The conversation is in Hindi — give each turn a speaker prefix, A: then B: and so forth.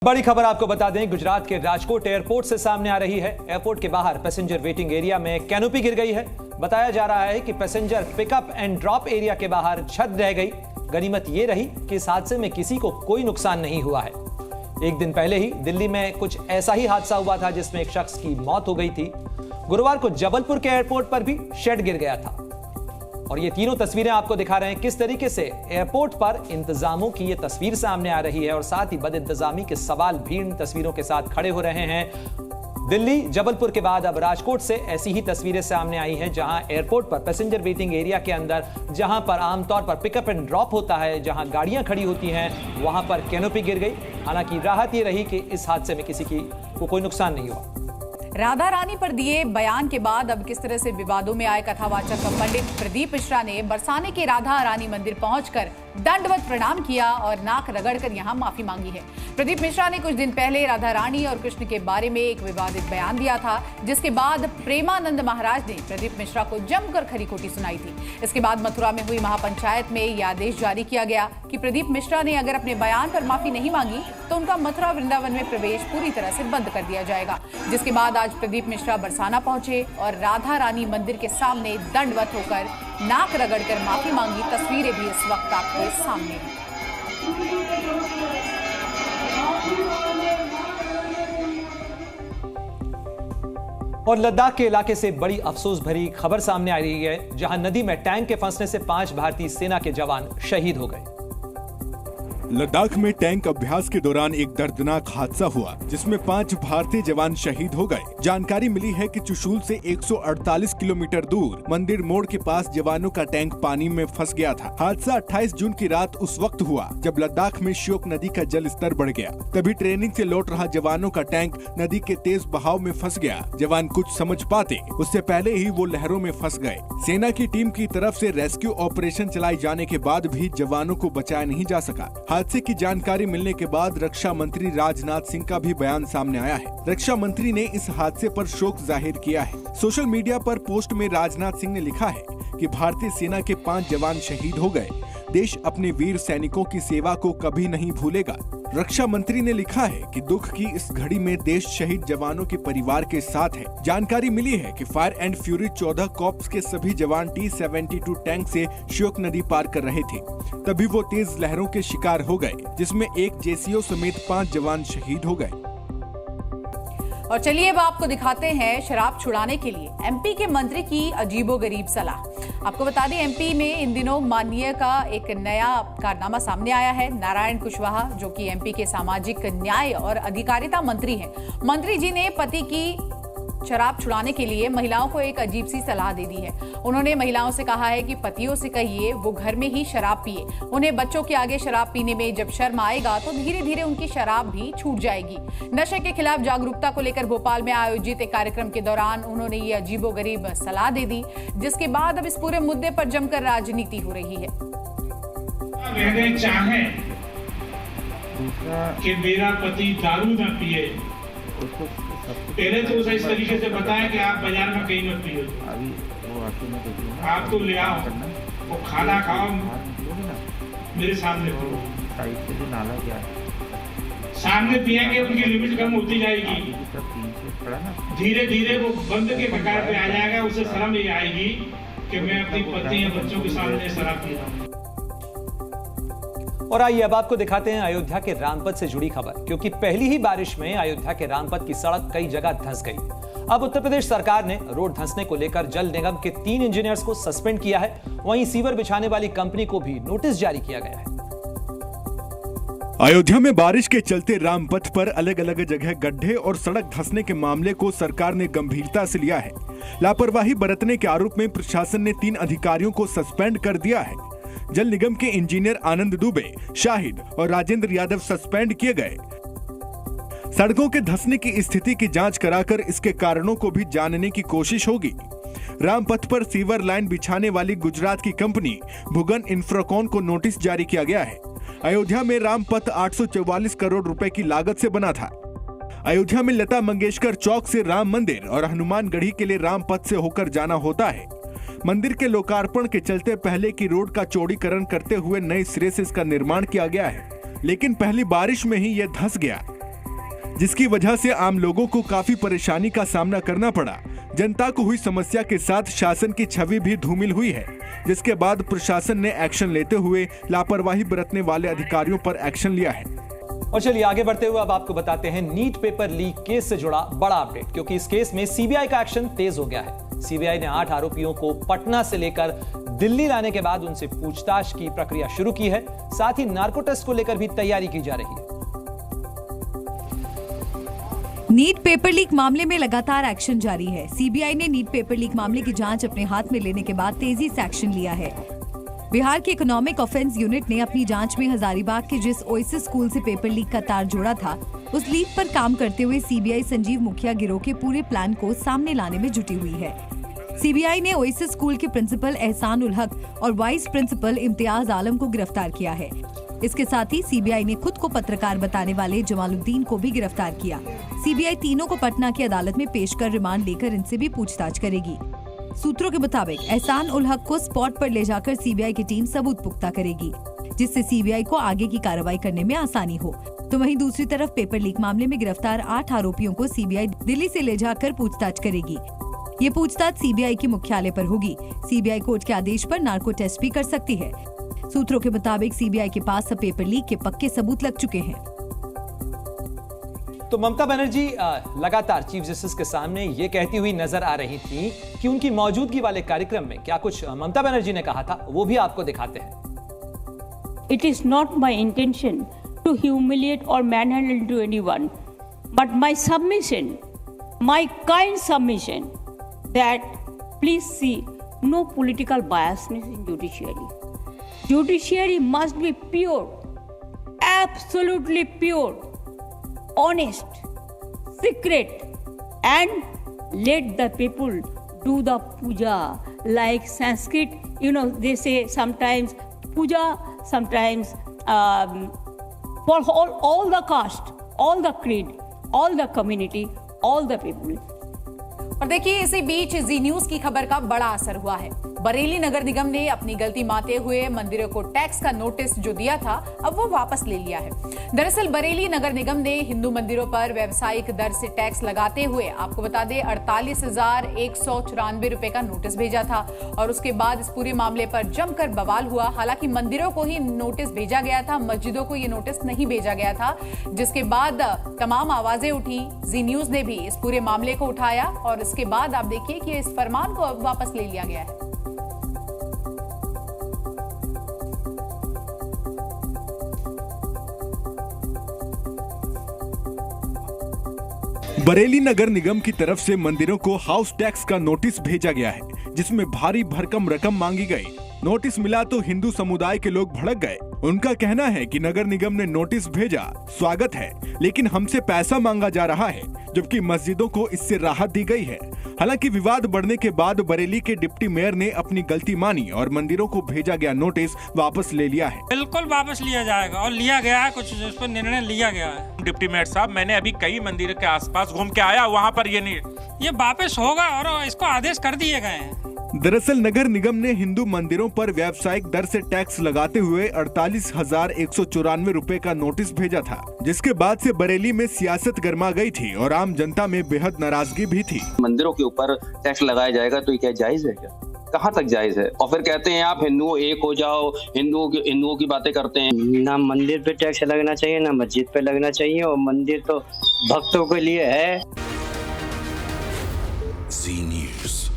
A: बड़ी खबर आपको बता दें, गुजरात के राजकोट एयरपोर्ट से सामने आ रही है। एयरपोर्ट के बाहर पैसेंजर वेटिंग एरिया में कैनोपी गिर गई है। बताया जा रहा है कि passenger pickup and drop area के बाहर छत रह गई। गनीमत यह रही कि इस हादसे में किसी को कोई नुकसान नहीं हुआ है। एक दिन पहले ही दिल्ली में कुछ ऐसा ही हादसा हुआ था जिसमें एक शख्स की मौत हो गई थी। गुरुवार को जबलपुर के एयरपोर्ट पर भी शेड गिर गया था। और ये तीनों तस्वीरें आपको दिखा रहे हैं किस तरीके से एयरपोर्ट पर इंतजामों की ये तस्वीर सामने आ रही है और साथ ही बदइंतजामी के सवाल भी इन तस्वीरों के साथ खड़े हो रहे हैं। दिल्ली जबलपुर के बाद अब राजकोट से ऐसी ही तस्वीरें सामने आई हैं, जहां एयरपोर्ट पर पैसेंजर वेटिंग एरिया के अंदर, जहां पर आमतौर पर पिकअप एंड ड्रॉप होता है, जहां गाड़ियां खड़ी होती हैं, वहां पर कैनोपी गिर गई। हालांकि राहत ये रही कि इस हादसे में किसी को कोई नुकसान नहीं हुआ।
B: राधा रानी पर दिए बयान के बाद अब किस तरह से विवादों में आए कथावाचक पंडित प्रदीप मिश्रा ने बरसाने के राधा रानी मंदिर पहुंचकर दंडवत प्रणाम किया और नाक रगड़कर यहां माफी मांगी है। प्रदीप मिश्रा ने कुछ दिन पहले राधा रानी और कृष्ण के बारे में एक विवादित बयान दिया था, जिसके बाद प्रेमानंद महाराज ने प्रदीप मिश्रा को जमकर खरी खोटी सुनाई थी। इसके बाद मथुरा में हुई महापंचायत में यह आदेश जारी किया गया कि प्रदीप मिश्रा ने अगर अपने बयान पर माफी नहीं मांगी तो उनका मथुरा वृंदावन में प्रवेश पूरी तरह से बंद कर दिया जाएगा। जिसके बाद आज प्रदीप मिश्रा बरसाना पहुंचे और राधा रानी मंदिर के सामने दंडवत होकर नाक रगड़कर माफी मांगी। तस्वीरें भी इस वक्त आपके सामने हैं।
A: और लद्दाख के इलाके से बड़ी अफसोस भरी खबर सामने आ रही है, जहां नदी में टैंक के फंसने से 5 भारतीय सेना के जवान शहीद हो गए।
C: लद्दाख में टैंक अभ्यास के दौरान एक दर्दनाक हादसा हुआ, जिसमें 5 भारतीय जवान शहीद हो गए। जानकारी मिली है कि चुशूल से 148 किलोमीटर दूर मंदिर मोड़ के पास जवानों का टैंक पानी में फंस गया था। हादसा 28 जून की रात उस वक्त हुआ जब लद्दाख में श्योक नदी का जल स्तर बढ़ गया। तभी ट्रेनिंग से लौट रहा जवानों का टैंक नदी के तेज बहाव में फंस गया। जवान कुछ समझ पाते उससे पहले ही वो लहरों में फंस गए। सेना की टीम की तरफ से रेस्क्यू ऑपरेशन चलाए जाने के बाद भी जवानों को बचाया नहीं जा सका। हादसे की जानकारी मिलने के बाद रक्षा मंत्री राजनाथ सिंह का भी बयान सामने आया है। रक्षा मंत्री ने इस हादसे पर शोक जाहिर किया है। सोशल मीडिया पर पोस्ट में राजनाथ सिंह ने लिखा है कि भारतीय सेना के 5 जवान शहीद हो गए। देश अपने वीर सैनिकों की सेवा को कभी नहीं भूलेगा। रक्षा मंत्री ने लिखा है कि दुख की इस घड़ी में देश शहीद जवानों के परिवार के साथ है। जानकारी मिली है कि फायर एंड फ्यूरी 14 कॉर्प्स के सभी जवान T-72 टैंक से श्योक नदी पार कर रहे थे। तभी वो तेज लहरों के शिकार हो गए, जिसमें एक JCO समेत 5 जवान शहीद हो गए।
B: और चलिए अब आपको दिखाते हैं शराब छुड़ाने के लिए MP के मंत्री की अजीबोगरीब सलाह। आपको बता दें, MP में इन दिनों माननीय का एक नया कारनामा सामने आया है। नारायण कुशवाहा, जो कि MP के सामाजिक न्याय और अधिकारिता मंत्री हैं, मंत्री जी ने पति की शराब छुड़ाने के लिए महिलाओं को एक अजीब सी सलाह दे दी है। उन्होंने महिलाओं से कहा है कि पतियों से कहिए वो घर में ही शराब पिए। उन्हें बच्चों के आगे शराब पीने में जब शर्म आएगा तो धीरे धीरे उनकी शराब भी छूट जाएगी। नशे के खिलाफ जागरूकता को लेकर भोपाल में आयोजित एक कार्यक्रम के दौरान उन्होंने ये अजीबोगरीब सलाह दे दी, जिसके बाद अब इस पूरे मुद्दे पर जमकर राजनीति हो रही है।
D: चाहे कि मेरा पति दारू न पिए, पहले तो उसे इस तरीके से बताया कि आप बाजार में कहीं मत पियो, आप तो ले आओ, वो खाना खाओ, मेरे सामने सामने पिएंगे, उनकी लिमिट कम होती जाएगी। धीरे धीरे वो बंद के कगार पे आ जाएगा। उसे शर्म ये आएगी कि मैं अपनी पत्नी या बच्चों के सामने शराब पी रहा हूँ।
A: और आइए अब आपको दिखाते हैं अयोध्या के रामपथ से जुड़ी खबर, क्योंकि पहली ही बारिश में अयोध्या के रामपथ की सड़क कई जगह धंस गई। अब उत्तर प्रदेश सरकार ने रोड धंसने को लेकर जल निगम के 3 इंजीनियर्स को सस्पेंड किया है। वहीं सीवर बिछाने वाली कंपनी को भी नोटिस जारी किया गया है।
C: अयोध्या में बारिश के चलते रामपथ पर अलग अलग जगह गड्ढे और सड़क धंसने के मामले को सरकार ने गंभीरता से लिया है। लापरवाही बरतने के आरोप में प्रशासन ने 3 अधिकारियों को सस्पेंड कर दिया है। जल निगम के इंजीनियर आनंद दुबे, शाहिद और राजेंद्र यादव सस्पेंड किए गए। सड़कों के धंसने की स्थिति की जांच कराकर इसके कारणों को भी जानने की कोशिश होगी। रामपथ पर सीवर लाइन बिछाने वाली गुजरात की कंपनी भुगन इंफ्राकॉन को नोटिस जारी किया गया है। अयोध्या में रामपथ 844 करोड़ रुपए की लागत से बना था। अयोध्या में लता मंगेशकर चौक से राम मंदिर और हनुमानगढ़ी के लिए रामपथ से होकर जाना होता है। मंदिर के लोकार्पण के चलते पहले की रोड का चौड़ीकरण करते हुए नए सिरे से इसका निर्माण किया गया है, लेकिन पहली बारिश में ही यह धंस गया। जिसकी वजह से आम लोगों को काफी परेशानी का सामना करना पड़ा। जनता को हुई समस्या के साथ शासन की छवि भी धूमिल हुई है, जिसके बाद प्रशासन ने एक्शन लेते हुए लापरवाही बरतने वाले अधिकारियों पर एक्शन लिया है।
A: और चलिए आगे बढ़ते हुए अब आपको बताते हैं नीट पेपर लीक केस से जुड़ा बड़ा अपडेट, क्योंकि इस केस में सीबीआई का एक्शन तेज हो गया है। सीबीआई ने 8 आरोपियों को पटना से लेकर दिल्ली लाने के बाद उनसे पूछताछ की प्रक्रिया शुरू की है। साथ ही नार्को टेस्ट को लेकर भी तैयारी की जा रही है।
E: नीट पेपर लीक मामले में लगातार एक्शन जारी है। सीबीआई ने नीट पेपर लीक मामले की जांच अपने हाथ में लेने के बाद तेजी से एक्शन लिया है। बिहार के इकोनॉमिक ऑफेंस यूनिट ने अपनी जांच में हजारीबाग के जिस ओएसिस स्कूल से पेपर लीक का तार जोड़ा था, उस लीक पर काम करते हुए सीबीआई संजीव मुखिया गिरोह के पूरे प्लान को सामने लाने में जुटी हुई है। सीबीआई ने ओएसिस स्कूल के प्रिंसिपल एहसान उल हक और वाइस प्रिंसिपल इम्तियाज आलम को गिरफ्तार किया है। इसके साथ ही सीबीआई ने खुद को पत्रकार बताने वाले जमालुद्दीन को भी गिरफ्तार किया। सीबीआई तीनों को पटना की अदालत में पेश कर रिमांड लेकर इनसे भी पूछताछ करेगी। सूत्रों के मुताबिक एहसान उल हक को स्पॉट पर ले जाकर सीबीआई की टीम सबूत पुख्ता करेगी, जिससे सीबीआई को आगे की कार्रवाई करने में आसानी हो। तो वहीं दूसरी तरफ पेपर लीक मामले में गिरफ्तार 8 आरोपियों को सीबीआई दिल्ली से ले जाकर पूछताछ करेगी। ये पूछताछ सीबीआई के मुख्यालय पर होगी। सीबीआई कोर्ट के आदेश पर नार्को टेस्ट भी कर सकती है। सूत्रों के मुताबिक सीबीआई के पास सब पेपर लीक के पक्के सबूत लग चुके हैं।
A: तो ममता बनर्जी लगातार चीफ जस्टिस के सामने ये कहती हुई नजर आ रही थी कि उनकी मौजूदगी वाले कार्यक्रम में क्या कुछ ममता बनर्जी ने कहा था, वो भी आपको दिखाते हैं।
F: It is not my intention to humiliate or manhandle to anyone, but my submission, my kind submission, that please see no political biasness in judiciary. Judiciary must be pure, absolutely pure, honest, secret, and let the people do the puja like Sanskrit. You know, they say sometimes puja, sometimes for all the caste, all the creed, all the community, all the people.
B: और देखिए इसी बीच जी न्यूज की खबर का बड़ा असर हुआ है। बरेली नगर निगम ने अपनी गलती मानते हुए मंदिरों को टैक्स का नोटिस जो दिया था, अब वो वापस ले लिया है। दरअसल बरेली नगर निगम ने हिंदू मंदिरों पर व्यावसायिक दर से टैक्स लगाते हुए आपको बता दें 48,194 रुपए का नोटिस भेजा था और उसके बाद इस पूरे मामले पर जमकर बवाल हुआ। हालांकि मंदिरों को ही नोटिस भेजा गया था, मस्जिदों को ये नोटिस नहीं भेजा गया था, जिसके बाद तमाम आवाजें उठी। जी न्यूज ने भी इस पूरे मामले को उठाया और इसके बाद आप देखिए कि इस फरमान को अब वापस ले लिया गया है।
C: बरेली नगर निगम की तरफ से मंदिरों को हाउस टैक्स का नोटिस भेजा गया है, जिसमें भारी भरकम रकम मांगी गई। नोटिस मिला तो हिंदू समुदाय के लोग भड़क गए। उनका कहना है कि नगर निगम ने नोटिस भेजा, स्वागत है, लेकिन हमसे पैसा मांगा जा रहा है, जबकि मस्जिदों को इससे राहत दी गई है। हालांकि विवाद बढ़ने के बाद बरेली के डिप्टी मेयर ने अपनी गलती मानी और मंदिरों को भेजा गया नोटिस वापस ले लिया है।
G: बिल्कुल वापस लिया जाएगा और लिया गया है, कुछ इस पर निर्णय लिया गया है।
H: डिप्टी मेयर साहब, मैंने अभी कई मंदिरों के आसपास घूम के आया, वहाँ पर ये
G: वापस होगा और इसको आदेश कर दिए गए हैं।
C: दरअसल नगर निगम ने हिंदू मंदिरों पर व्यावसायिक दर से टैक्स लगाते हुए 48,194 रुपए का नोटिस भेजा था, जिसके बाद से बरेली में सियासत गर्मा गई थी और आम जनता में बेहद नाराजगी भी थी।
I: मंदिरों के ऊपर टैक्स लगाया जाएगा तो ये क्या जायज है क्या? कहाँ तक जायज है? और फिर कहते हैं आप हिंदुओं एक हो जाओ, हिंदुओं की बातें करते हैं।
J: ना मंदिर पे टैक्स लगना चाहिए, ना मस्जिद पे लगना चाहिए, और मंदिर तो भक्तों के लिए है।
K: जी न्यूज़।